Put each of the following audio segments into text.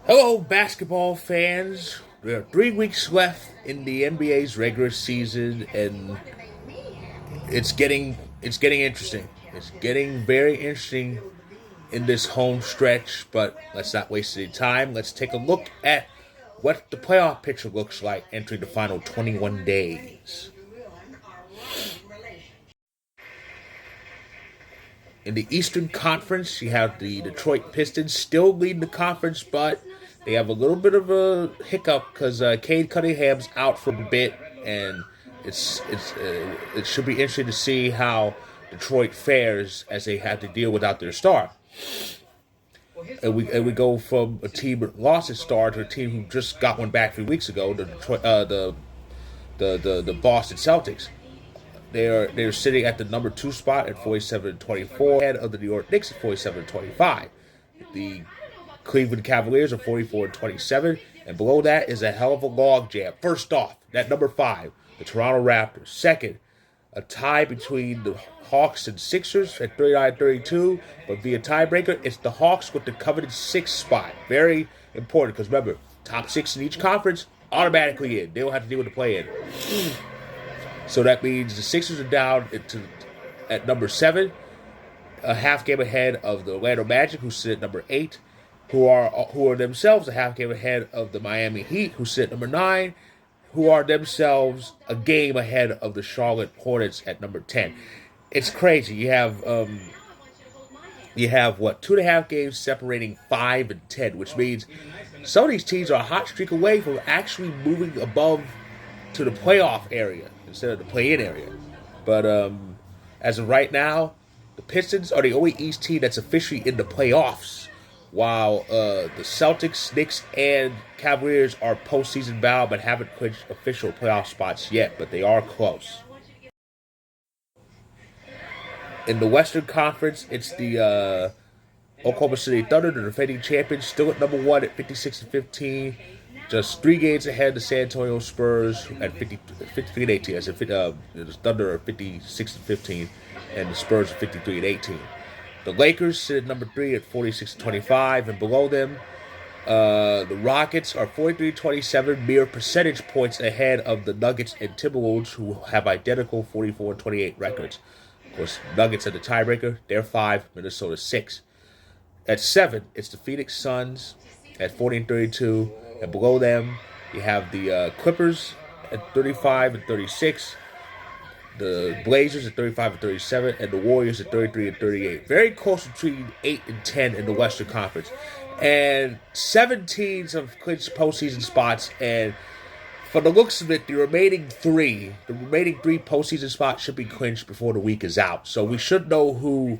Hello, basketball fans. There are 3 weeks left in the NBA's regular season, and it's getting interesting. It's getting very interesting in this home stretch. But let's not waste any time. Let's take a look at what the playoff picture looks like entering the final 21 days. In the Eastern Conference, you have the Detroit Pistons still leading the conference, but they have a little bit of a hiccup because Cade Cunningham's out for a bit, and it should be interesting to see how Detroit fares as they have to deal without their star. And we go from a team that lost its star to a team who just got one back 3 weeks ago, the Detroit, the Boston Celtics. They're sitting at the number 2 spot at 47-24, ahead of the New York Knicks at 47-25. The Cleveland Cavaliers are 44-27, and below that is a hell of a log jam. First off, that number 5, the Toronto Raptors. Second, a tie between the Hawks and Sixers at 39-32, but via tiebreaker, it's the Hawks with the coveted 6th spot. Very important because remember, top 6 in each conference automatically in. They don't have to deal with the play-in. So that means the Sixers are down at number 7, a half game ahead of the Orlando Magic, who sit at number 8, who are themselves a half game ahead of the Miami Heat, who sit at number 9, who are themselves a game ahead of the Charlotte Hornets at number 10. It's crazy. You have what, 2.5 games separating 5 and 10, which means some of these teams are a hot streak away from actually moving above to the playoff area instead of the play-in area. But as of right now, the Pistons are the only East team that's officially in the playoffs, while the Celtics, Knicks, and Cavaliers are postseason bound but haven't clinched official playoff spots yet, but they are close. In the Western Conference, it's the Oklahoma City Thunder, the defending champions, still at number 1 at 56-15. Just 3 games ahead of the San Antonio Spurs at 53-18. I said the Thunder are 56-15, and the Spurs are 53-18. The Lakers sit at number 3 at 46-25, and below them, the Rockets are 43-27, mere percentage points ahead of the Nuggets and Timberwolves, who have identical 44-28 records. Of course, Nuggets are the tiebreaker. They're 5, Minnesota 6. At 7, it's the Phoenix Suns at 40-32. And below them, you have the Clippers at 35-36, the Blazers at 35-37, and the Warriors at 33-38. Very close between 8 and 10 in the Western Conference. And 7 teams have clinched postseason spots, and for the looks of it, the remaining three postseason spots should be clinched before the week is out. So we should know who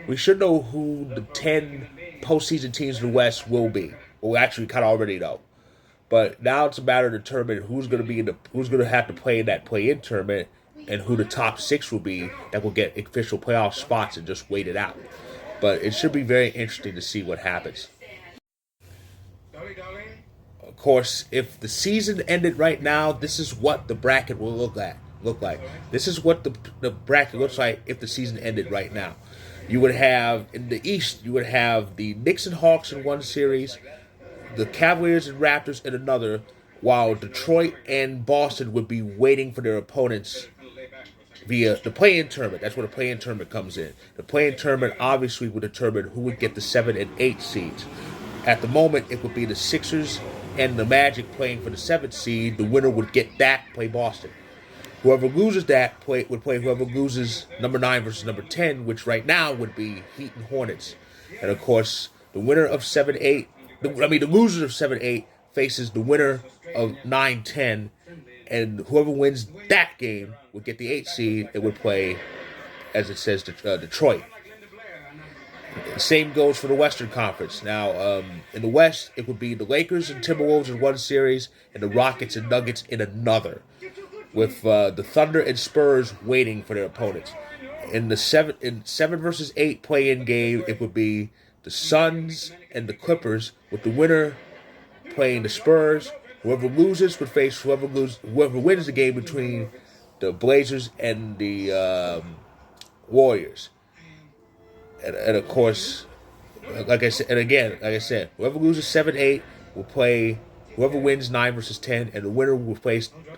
the 10 postseason teams in the West will be. Well, we actually kind of already know. But now it's a matter of determining who's going to have to play in that play-in tournament, and who the top 6 will be that will get official playoff spots and just wait it out. But it should be very interesting to see what happens. Of course, if the season ended right now, this is what the bracket will look like. This is what the bracket looks like if the season ended right now. You would have, in the East, you would have the Knicks and Hawks in one series, the Cavaliers and Raptors in another, while Detroit and Boston would be waiting for their opponents via the play-in tournament. That's where the play-in tournament comes in. The play-in tournament obviously would determine who would get the 7 and 8 seeds. At the moment, it would be the Sixers and the Magic playing for the 7th seed. The winner would get that, play Boston. Whoever loses that would play whoever loses number 9 versus number 10, which right now would be Heat and Hornets. And of course, the winner of 7-8, the loser of 7-8 faces the winner of 9-10, and whoever wins that game would get the 8th seed and would play, as it says, Detroit. Same goes for the Western Conference. Now, in the West, it would be the Lakers and Timberwolves in one series, and the Rockets and Nuggets in another, with the Thunder and Spurs waiting for their opponents. In the 7 versus 8 play-in game, it would be the Suns and the Clippers, with the winner playing the Spurs. Whoever loses would face whoever wins the game between the Blazers and the Warriors. And of course, like I said, whoever loses 7-8 will play whoever wins 9 versus 10, and the winner will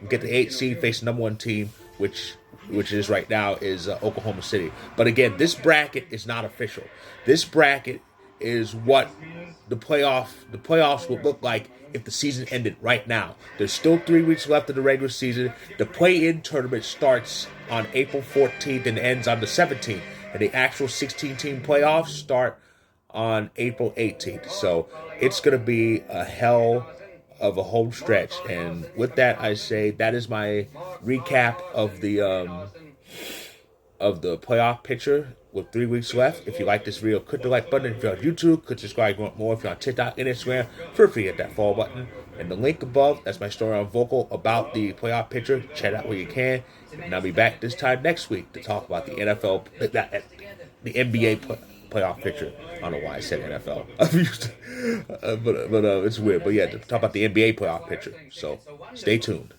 get the 8 seed, face the number 1 team, which is right now is Oklahoma City. But again, this bracket is not official. This bracket is what the playoffs would look like if the season ended right now. There's still 3 weeks left of the regular season. The play-in tournament starts on April 14th and ends on the 17th. And the actual 16-team playoffs start on April 18th. So it's going to be a hell of a home stretch. And with that, I say that is my recap of the playoff picture with 3 weeks left. If you like this video, click the like button. If you're on YouTube, click subscribe. If you want more, if you're on TikTok and Instagram, feel free to hit that follow button. And the link above, that's my story on Vocal about the playoff picture. Check it out where you can. And I'll be back this time next week to talk about the NFL, the NBA playoff picture. I don't know why I said NFL. But it's weird. But yeah, to talk about the NBA playoff picture. So stay tuned.